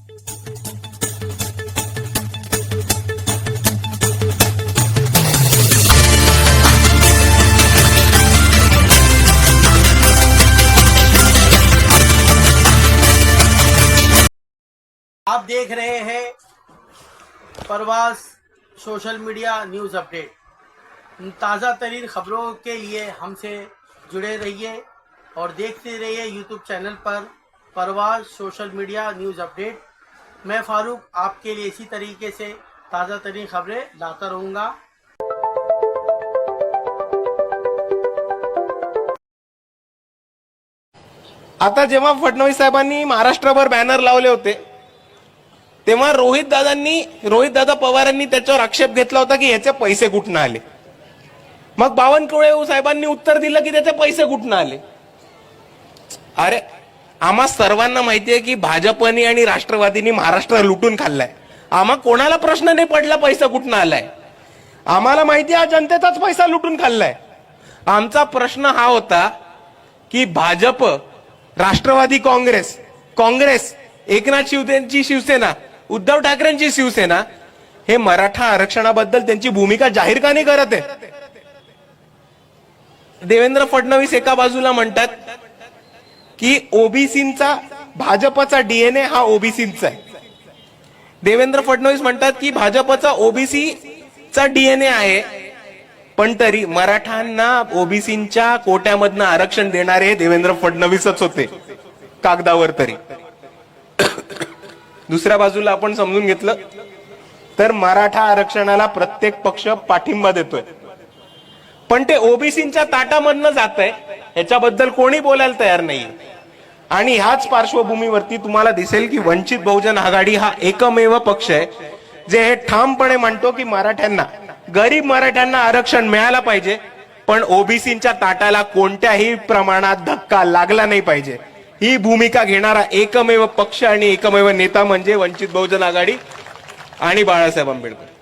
आप देख रहे हैं परवास सोशल मीडिया न्यूज़ अपडेट। ताज़ा तरीन खबरों के लिए हमसे जुड़े रहिए और देखते रहिए यूट्यूब चैनल पर परवास सोशल मीडिया न्यूज़ अपडेट। मैं फारूक आपके लिए इसी तरीके से ताज़ा तरीन खबरें लाता रहूँगा। आता जेव्हा फडणवीस साहेबांनी महाराष्ट्रभर बॅनर लावले होते तेव्हा रोहित दादा पवारांनी त्याच्यावर आक्षेप घेतला होता की याचे पैसे कुठून आले। मग बावनकुळे साहेबांनी उत्तर दिलं की त्याचे पैसे कुठून आले। अरे आम्हा सर्वांना माहितीये की भाजपनी आणि राष्ट्रवादींनी महाराष्ट्र लुटून खाल्लाय। आम्हा कोणाला प्रश्न नाही पडला पैसा कुठून आलाय। आम्हाला माहितीये हा जनतेचाच पैसा लुटून खाल्लाय। आमचा प्रश्न हा होता की भाजप, राष्ट्रवादी काँग्रेस, एकनाथ शिंदेची शिवसेना, उद्धव ठाकरेंची शिवसेना हे मराठा आरक्षणाबद्दल त्यांची भूमिका जाहीर का नाही करत आहे। देवेंद्र फडणवीस एका बाजूला म्हणतात की ओबीसींचा भाजपचा डीएनए हा ओबीसींचा आहे। देवेंद्र फडणवीस म्हणतात की भाजपचा ओबीसीचा डीएनए आहे, पण तरी मराठांना ओबीसींच्या कोट्यामधनं आरक्षण देणारे देवेंद्र फडणवीसच होते कागदावर तरी। दुसऱ्या बाजूला आपण समजून घेतलं तर मराठा आरक्षणाला प्रत्येक पक्ष पाठिंबा देतोय, पण ते ओबीसींच्या ताटामधनं जातंय ह्याच्याबद्दल कोणी बोलायला तयार नाही। आणि ह्याच पार्श्वभूमीवरती तुम्हाला दिसेल की वंचित बहुजन आघाडी हा एकमेव पक्ष आहे जे हे ठामपणे म्हणतो की गरीब मराठ्यांना आरक्षण मिळायला पाहिजे, पण ओबीसींच्या ताटाला कोणत्याही प्रमाणात धक्का लागला नाही पाहिजे। ही भूमिका घेणारा एकमेव पक्ष आणि एकमेव नेता म्हणजे वंचित बहुजन आघाडी आणि बाळासाहेब आंबेडकर।